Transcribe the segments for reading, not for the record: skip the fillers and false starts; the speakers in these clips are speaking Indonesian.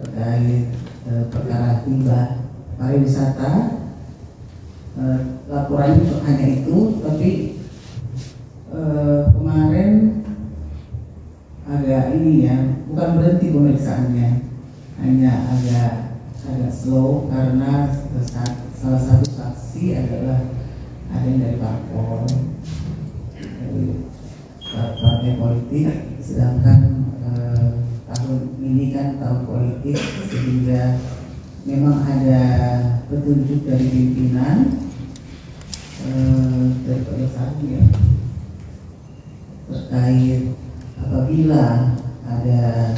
terkait perkara hibah pariwisata. Laporannya hanya itu, tapi kemarin agak ini ya, bukan berhenti pemeriksaannya, hanya agak slow karena salah satu saksi adalah ada yang dari parpol, dari partai politik, sedangkan tahun ini kan tahun politik, sehingga memang ada petunjuk dari pimpinan dari perusahaan ya, terkait apabila ada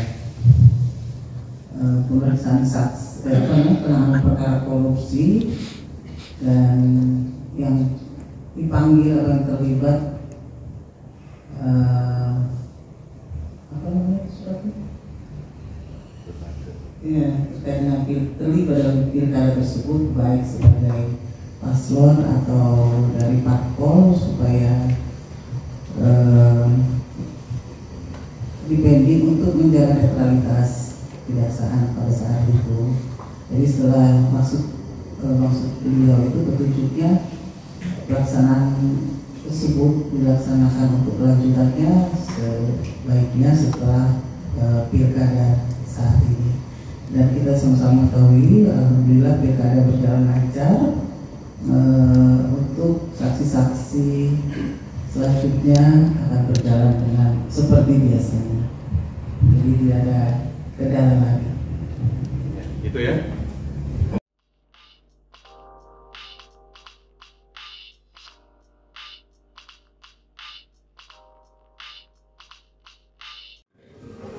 pemeriksaan saksi, penanganan perkara korupsi dan yang dipanggil atau yang terlibat apa namanya suratnya? Ya, terkait dengan terlibat dalam pilkada tersebut, baik sebagai paslon atau dari parpol, supaya dipending untuk menjaga netralitas kejaksaan pada saat itu. Jadi setelah maksud beliau itu petunjuknya, pelaksanaan tersebut dilaksanakan untuk kelanjutannya sebaiknya setelah pilkada saat ini. Dan kita sama-sama ketahui, alhamdulillah pilkada berjalan lancar. Untuk saksi-saksi selanjutnya akan berjalan dengan seperti biasanya, jadi tidak ada kendala lagi. Itu ya.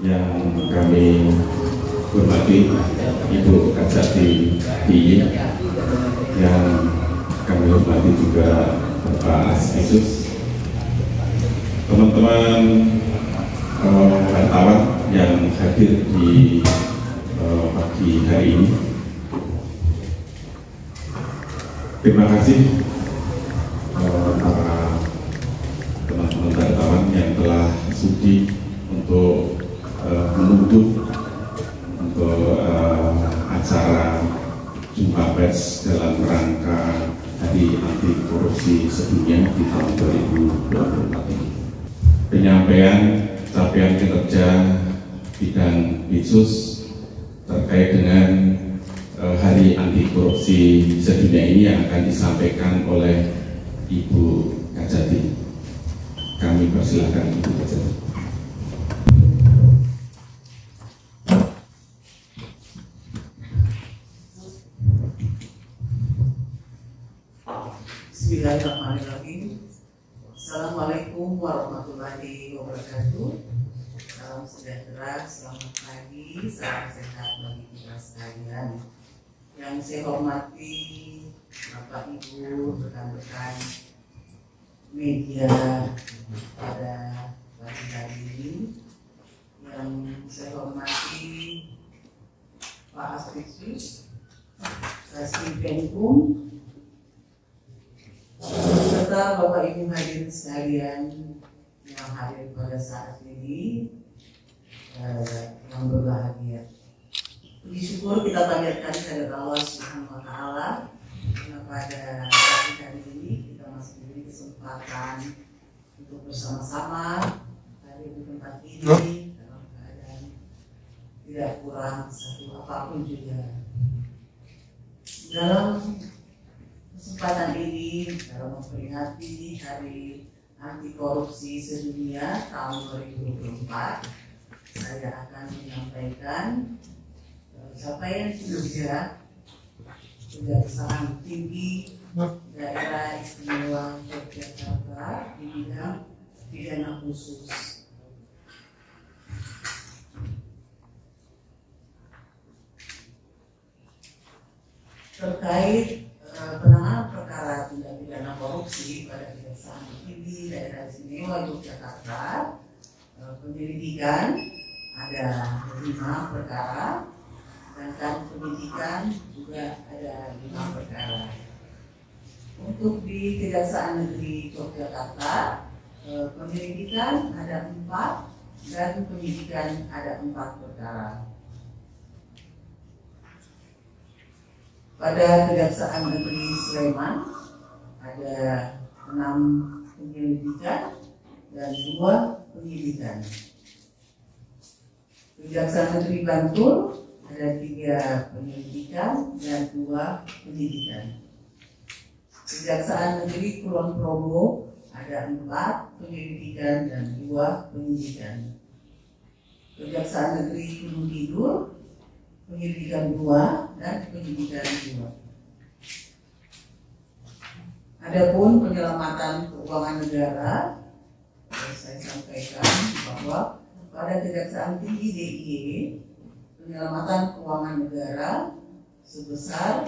Yang kami hormati Ibu Kajati Diyin, yang kami hormati juga Bapak Asfisus, teman-teman wartawan yang hadir di pagi hari ini. Terima kasih para teman-teman wartawan yang telah sudi untuk menunggu untuk acara jumpa pers dalam rangka Hari Anti Korupsi Sedunia di tahun 2024 ini. Penyampaian capaian kinerja bidang Bitsus terkait dengan Hari Anti Korupsi Sedunia ini yang akan disampaikan oleh Ibu Kajati. Kami persilahkan Ibu Kajati. Bismillahirrahmanirrahim. Assalamualaikum warahmatullahi wabarakatuh. Salam sejahtera, selamat pagi, salam sehat bagi kita sekalian. Yang saya hormati Bapak Ibu, rekan-rekan media pada pagi hari ini. Yang saya hormati Pak Asfisus, Kasih Penkum, serta Bapak Ibu hadirin sekalian yang hadir pada saat ini, yang berbahagia. Puji syukur kita panjatkan kepada Allah Subhanahu wa Ta'ala, karena pada pagi hari ini kita masih diberi kesempatan untuk bersama-sama hadir di tempat ini dalam keadaan tidak kurang satu apapun juga. Dalam kesempatan ini, dalam memperingati Hari Anti Korupsi Sedunia tahun 2024, saya akan menyampaikan capaian kinerja Kejaksaan Tinggi Daerah Istimewa Yogyakarta di bidang pidana khusus. Terkait penanganan perkara tindak pidana korupsi pada Kejaksaan Tinggi Daerah Istimewa Yogyakarta, penyelidikan ada 5 perkara, sedangkan penyidikan juga ada 5 perkara. Untuk di Kejaksaan Negeri Yogyakarta, penyelidikan ada 4 dan penyidikan ada 4 perkara. pada Kejaksaan Negeri Sleman ada 6 penyelidikan dan 2 penyidikan. Kejaksaan Negeri Bantul ada 3 penyelidikan dan 2 penyidikan. Kejaksaan Negeri Kulon Progo ada 4 penyelidikan dan 2 penyidikan. Kejaksaan Negeri Gunung Kidul penyelidikan 2 dan penyidikan 2. Adapun penyelamatan keuangan negara, saya sampaikan bahwa pada Kejaksaan Tinggi DIY penyelamatan keuangan negara sebesar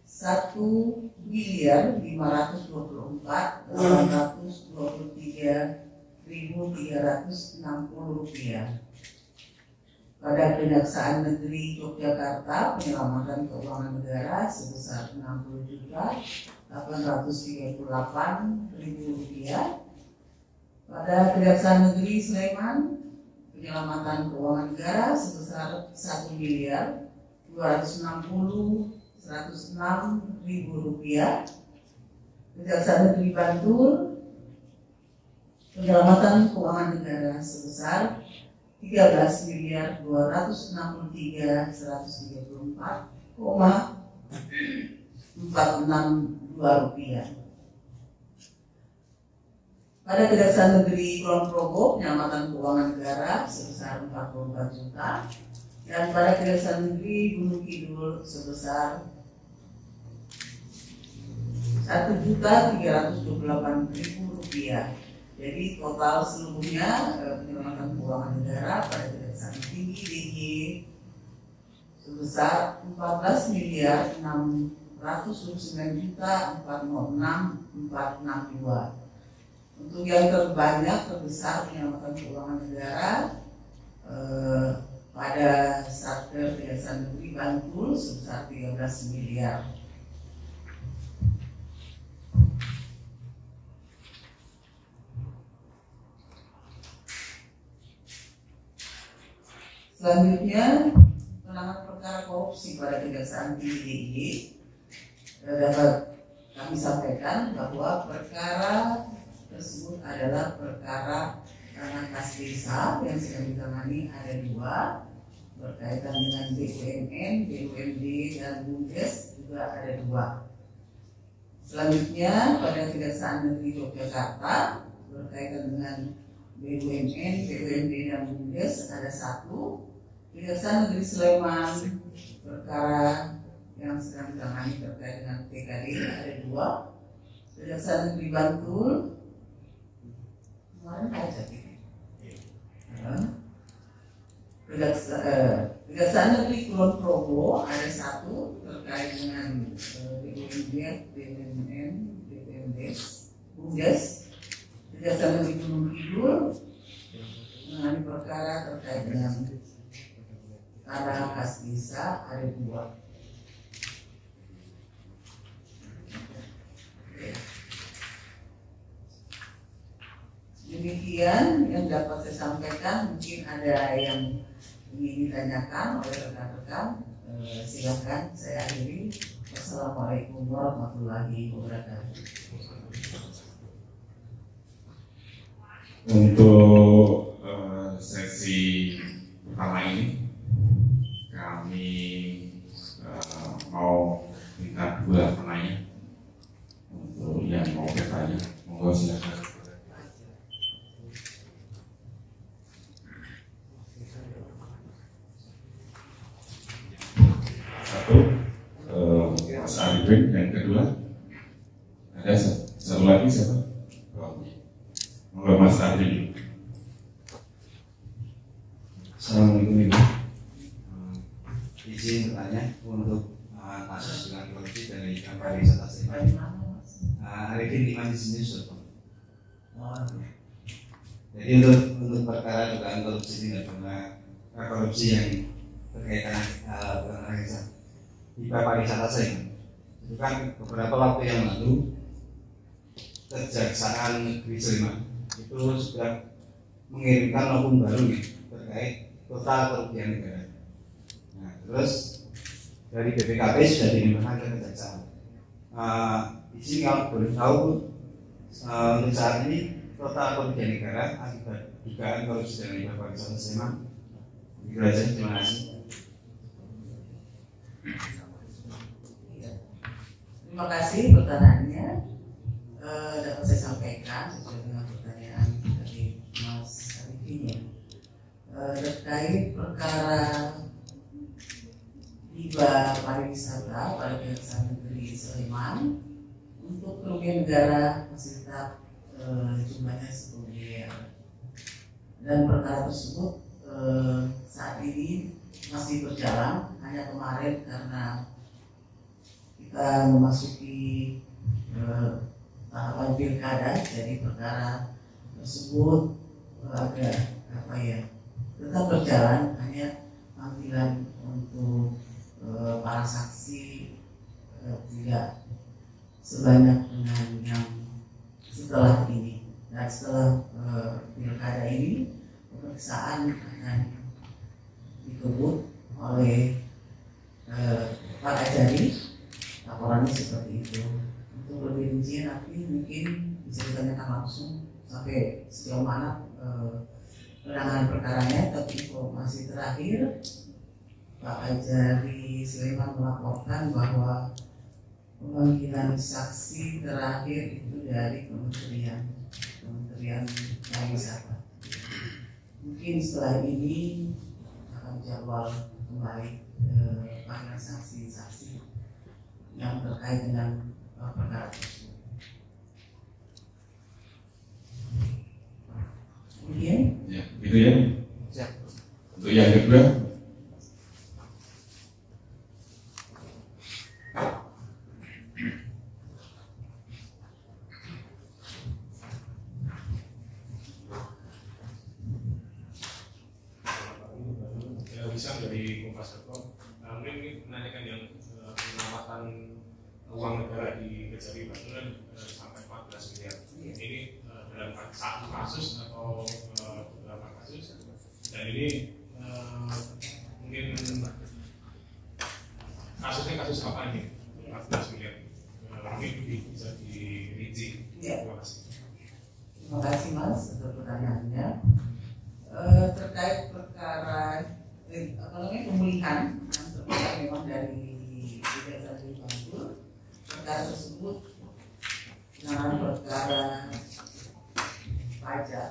1.524.823.360 rupiah. Pada Kejaksaan Negeri Yogyakarta penyelamatan keuangan negara sebesar 60.838.000 rupiah. Pada Kejaksaan Negeri Sleman penyelamatan keuangan negara sebesar 1.260.106.000 rupiah. Kejaksaan Negeri Bantul penyelamatan keuangan negara sebesar 13.234,462 rupiah. Pada Kejaksaan Negeri Kulon Progo penyelamatan keuangan negara sebesar 44 juta, dan pada Kejaksaan Negeri Gunung Kidul sebesar 1.328.000 rupiah. Jadi total seluruhnya penyelamatan keuangan negara pada Kejaksaan Tinggi DIY sebesar 14.409.406.462. Untuk yang terbanyak terbesar penyelamatan keuangan negara pada Satker Kejaksaan Negeri Bantul sebesar 13 miliar. Selanjutnya, penanganan perkara korupsi pada Kejaksaan Tinggi DIY dapat kami sampaikan bahwa perkara tersebut adalah perkara tanah kas desa yang sedang ditangani ada 2, berkaitan dengan BUMN, BUMD, dan BUMDes juga ada 2. Selanjutnya pada Kejaksaan Negeri Yogyakarta berkaitan dengan BUMN, BUMD, dan BUMDes ada 1. Kejaksaan Negeri Sleman perkara yang sedang ditangani terkait dengan PKD ada 2. Kejaksaan Negeri Bantul kemarin aja Kejaksaan Negeri Kulon Progo ada 1 terkait dengan BUMD, BUMN, BUMDes, BUMDes. Kejaksaan Negeri Gunung Kidul menangani perkara terkait dengan tanah kas desa ada 2. Demikian yang dapat saya sampaikan. Mungkin ada yang ingin ditanyakan oleh rekan-rekan, silakan saya akhiri. Wassalamualaikum warahmatullahi wabarakatuh. Untuk sesi pertama ini kami mau minta 2 penanya untuk yang mau bertanya. Monggo silakan. Satu, Mas Arifin. Yang kedua, ada satu lagi siapa? Monggo Mas Arifin. Assalamualaikum Ibu. Izin bertanya untuk kasus dengan korupsi dari pariwisata Sleman. Arifin di Majelis Yusuf. Jadi untuk perkara dugaan korupsi tidak pernah korupsi yang berkaitan di pariwisata Sleman. Itu kan beberapa waktu yang lalu Kejaksaan Negeri Sleman itu sudah mengirimkan nota baru terkait total kerugian negara. Nah, terus dari BPKP sudah dilimpahkan ke kejaksaan. Izin kalau boleh tahu untuk saat ini total kerugian negara akibat dugaan korupsi dan limbah pariwisata Sleman. Itu aja, terima kasih. Terima kasih pertanyaannya. Dapat saya sampaikan sesuai dengan pertanyaan dari Mas Arifin terkait perkara hibah pariwisata pada Kejaksaan Negeri Sleman untuk kerugian negara masih tetap jumlahnya 10 miliar, dan perkara tersebut saat ini masih berjalan. Hanya kemarin karena kita memasuki tahapan pilkada, jadi perkara tersebut agak tetap berjalan, hanya panggilan untuk para saksi tidak sebanyak dengan yang setelah ini. Dan setelah pilkada ini, pemeriksaan akan dikebut oleh Pak Ajari. Laporannya seperti itu. Untuk lebih rinci nanti mungkin bisa ditanyakan langsung sampai sejauh mana penanganan perkaranya. Tapi informasi terakhir, Pak Ajari Sleman melaporkan bahwa pemanggilan saksi terakhir itu dari Kementerian Pariwisata. Mungkin setelah ini akan jadwal kembali panggilan saksi-saksi yang terkait dengan perkara tersebut. Kemudian, Ya, itu ya. Siap. Untuk yang kedua, bisa dari Kompas.com. Mungkin ini menanyakan yang penyelamatan uang negara di Kejari Baturan sampai 14 miliar. Ini dalam satu kasus atau beberapa kasus, dan ini mungkin kasusnya kasus apa ini? 14 miliar. Mungkin bisa dirinci. Terima kasih. terima kasih Mas untuk pertanyaannya. Terkait perkara pemulihan yang terkait memang dari Kejaksaan Negeri Bantul, perkara tersebut penanganan perkara pajak.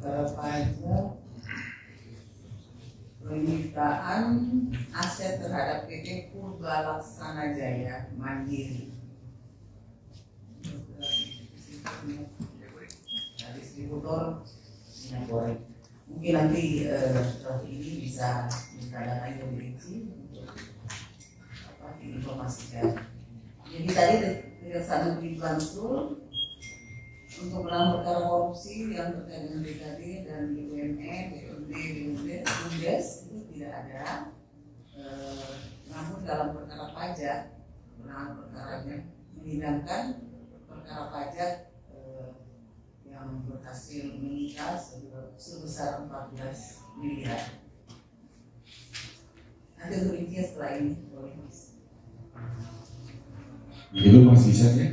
Perkara pajak penyitaan aset terhadap PT Purba Laksana Jaya Mandiri. Distributor minyak goreng. Mungkin nanti setelah ini bisa ditanya lebih rinci untuk diinformasikan. Jadi tadi Kejaksaan Negeri Bantul untuk menangani perkara korupsi yang terkait dengan BKD dan BUMN, BUMD, BUMDes itu tidak ada. Namun dalam perkara pajak, penanganan perkaranya menghidangkan perkara pajak yang berhasil menyita sebesar 14 miliar. Nanti untuk rincinya setelah ini boleh Mas. begitu Mas Isan ya.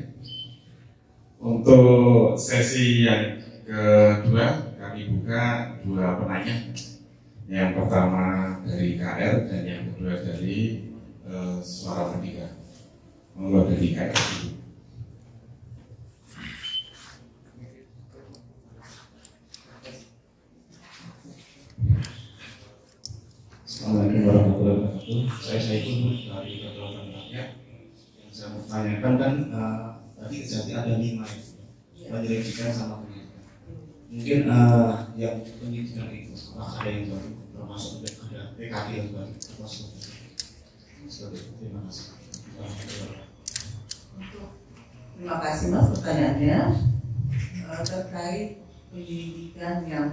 Untuk sesi yang kedua kami buka dua penanya. Yang pertama dari KR dan yang kedua dari Suara Merdeka. Monggo dari KR. Assalamualaikum warahmatullahi wabarakatuh. Saya Saiful dari Kedaulatan Rakyat. Yang saya mau tanyakan kan tadi Kejati ada 5 penyelidikan sama penyidikan. Mungkin yang penyidikan itu ada yang baru, termasuk ada PKD yang baru, termasuk seperti itu. Terima kasih. Terima kasih Mas pertanyaannya. Terkait penyelidikan yang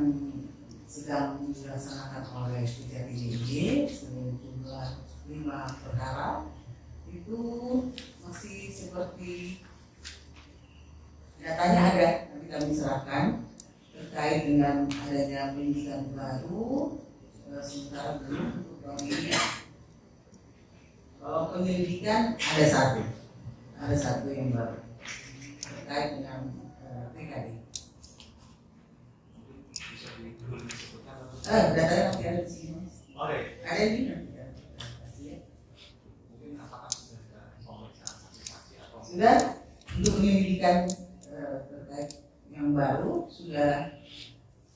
sedang dilaksanakan oleh Kejati DIY sejumlah 5 perkara itu masih seperti datanya ada, nanti kami serahkan terkait dengan adanya penyidikan baru sementara belum untuk tahun ini. Kalau penyelidikan ada satu yang baru terkait dengan PKD. Datanya nanti ada di sini. Ada di sini. Sudah untuk penyelidikan terkait yang baru sudah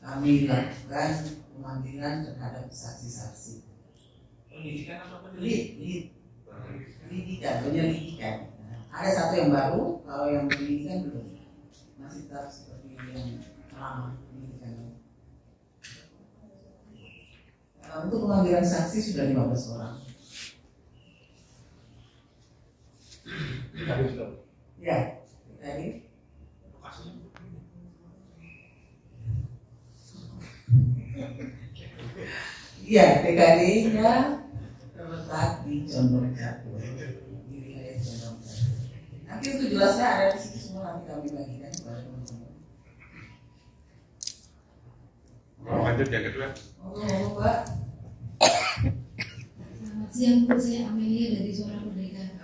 kami lakukan pemanggilan terhadap saksi-saksi. Penyidikan atau penyelidikan. Ada satu yang baru, kalau yang penyelidikan belum. Masih tetap seperti yang lama penyelidikan. Untuk pemanggilan saksi sudah 15 orang. Tadi sudah. Ya, tadi. Iya, TKD-nya terletak di Condong Catur, di wilayah Condong Catur. Nanti itu jelasnya ada di situ semua, nanti kami bagikan kepada teman-teman. Lanjut yang kedua. Pak. Selamat siang, Bu. Saya Amelia dari Suara Merdeka.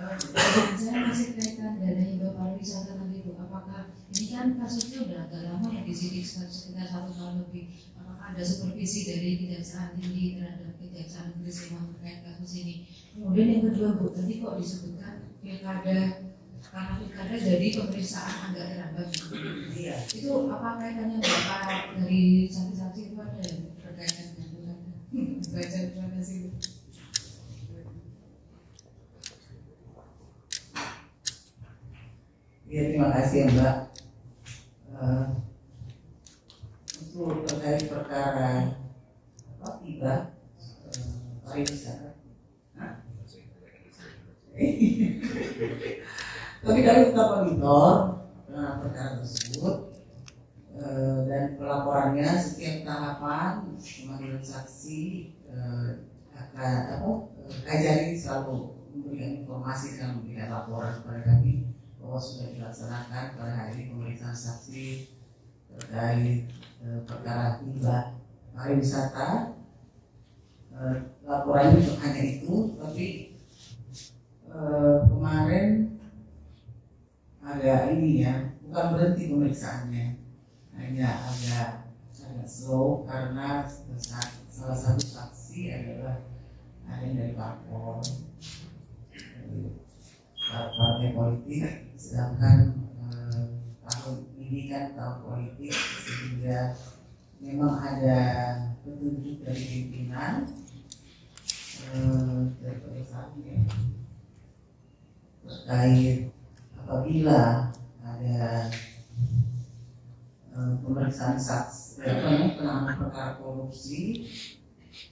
Saya masih kaitan dana hibah pariwisata tadi, Bu. Apakah ini kan kasusnya udah agak lama ya disidik sekitar 1 tahun lebih. Apakah ada supervisi dari Kejaksaan Tinggi terhadap Kejaksaan Negeri Sleman terkait kasus ini? Kemudian yang kedua, Bu, tadi kok disebutkan pilkada, karena pilkada jadi pemeriksaan agak terlambat. Iya. Itu apa kaitannya Bapak dari saksi-saksi itu ada berkaitan dengan pilkada? Baca terima kasih, Bu. Ya, terima kasih ya Mbak. Untuk terkait perkara hibah pariwisata. Tapi kami tetap monitor perkara tersebut dan pelaporannya setiap tahapan pemanggilan saksi Kajari selalu memberikan informasi dan memberikan laporan kepada kami bahwa sudah dilaksanakan pada hari ini pemeriksaan saksi terkait perkara hibah pariwisata. Laporannya hanya itu, tapi kemarin agak ini ya, bukan berhenti pemeriksaannya, hanya agak slow karena salah satu saksi adalah ada yang dari parpol, partai politik, sedangkan tahun ini kan tahun politik, sehingga memang ada petunjuk dari pimpinan dari perusahaan ya, terkait apabila ada pemeriksaan saksi, penanganan perkara korupsi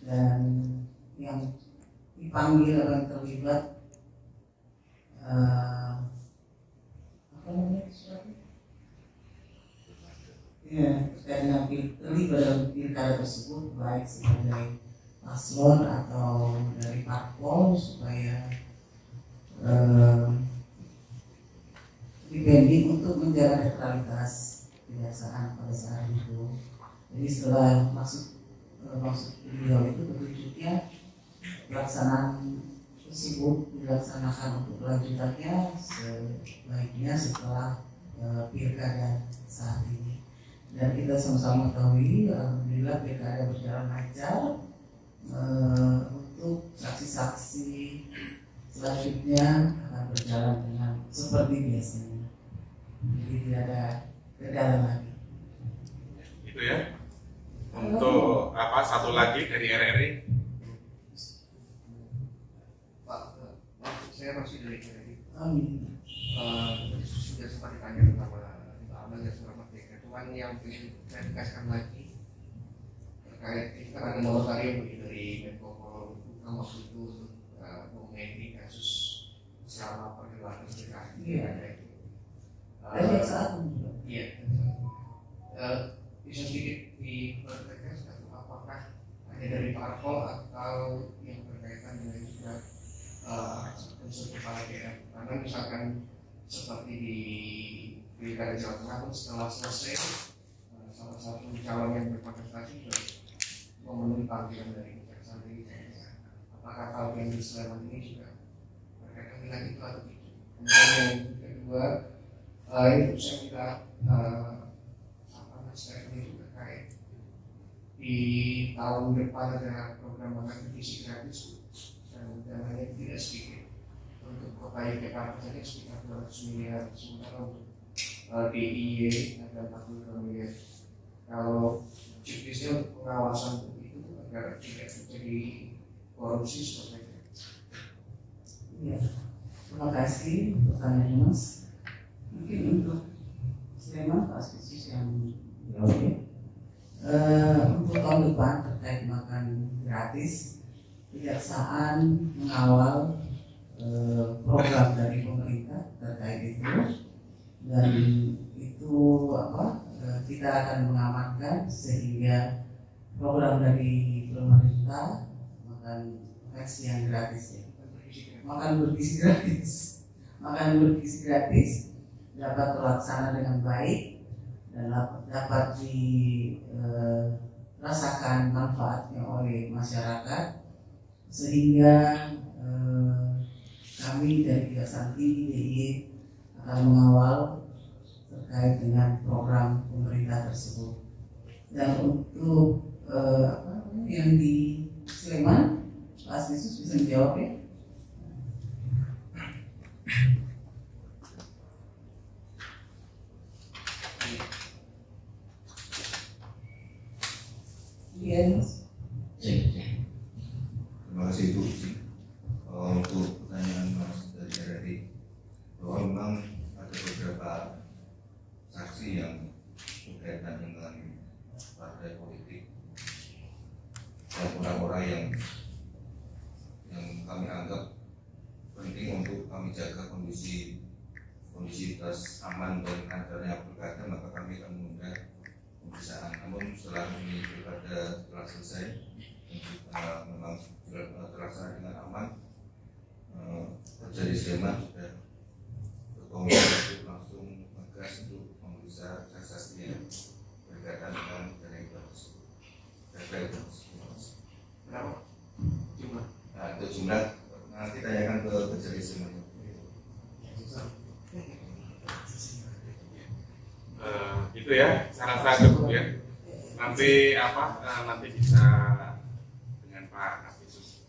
dan yang dipanggil atau yang terlibat apa namanya ya, karena terlibat dalam pilkada tersebut baik sebagai paslon atau dari parpol supaya dibanding untuk menjaga netralitas kejaksaan pada saat itu. Jadi setelah maksud beliau itu petunjuknya pelaksanaan tersebut dilaksanakan untuk kelanjutannya sebaiknya setelah pilkada saat ini. Dan kita sama-sama ketahui, alhamdulillah pilkada berjalan lancar. Untuk saksi-saksi selanjutnya akan berjalan dengan seperti biasanya. Jadi tidak ada kendala lagi. Itu ya. Untuk apa satu lagi dari RRI? Pak, saya masih dari RRI. Amin. Sudah sempat ditanya bersama Pak Amal dan Suara Merdeka. Cuman yang ingin saya tegaskan lagi terkait ini kan ada moratorium dari Menko Polhukam waktu itu mengenai kasus selama perhelatan pilkada itu. Dan yang saat ini. Iya. Bisa sedikit dipertegas apakah ada dari parpol atau yang berkaitan dengan juga unsur kepala daerah? Karena misalkan seperti di pilkada Jawa Tengah pun setelah selesai salah satu calon yang berkontestasi memenuhi panggilan dari santri. Apakah tahun yang di Sleman ini juga berkaitan dengan itu atau tidak? Kemudian yang kedua, itu saya minta statement itu terkait di tahun depan ada program makan gizi gratis dan dananya tidak sedikit untuk kota Yogyakarta saja sekitar 200 miliar, sementara untuk DIY ada 42 miliar. Kalau checklistnya untuk pengawasan itu agar tidak terjadi korupsi seperti itu. Ya, terima kasih pertanyaannya Mas. Mungkin untuk Sleman Pak Spesies yang jawab ya. Untuk tahun depan terkait makan gratis, Kejaksaan mengawal program dari pemerintah terkait itu, dan itu kita akan mengamankan sehingga program dari pemerintah makan versi yang gratis ya, makan bergizi gratis dapat terlaksana dengan baik dan dapat dirasakan manfaatnya oleh masyarakat, sehingga kami dari Kejaksaan Tinggi DIY akan mengawal terkait dengan program pemerintah tersebut. Dan untuk yang di Sleman, Pak Yesus bisa menjawab ya. Iya, Mas. Terima kasih Bu. Untuk pertanyaan Mas dari bahwa memang ada beberapa saksi yang berkaitan dengan partai politik dan orang-orang yang kami anggap penting untuk kami jaga kondisi aman dan adanya pilkada, maka kami akan mengundang pemeriksaan. Namun setelah ini pilkada telah selesai dan kita memang terlaksana dengan aman, terjadi Sleman sudah berkomunikasi langsung megas untuk memeriksa saksi yang berkaitan dengan dana hibah tersebut. Berapa jumlah? Nah, itu jumlah nanti tanyakan ke Kejari Sleman. Itu ya, saya rasa cukup ya. Nanti nanti bisa dengan Pak Kapolres.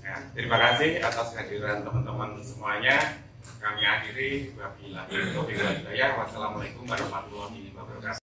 Ya, terima kasih atas kehadiran teman-teman semuanya. Kami akhiri. Wabillahi taufiq wal hidayah. Wassalamualaikum warahmatullahi wabarakatuh.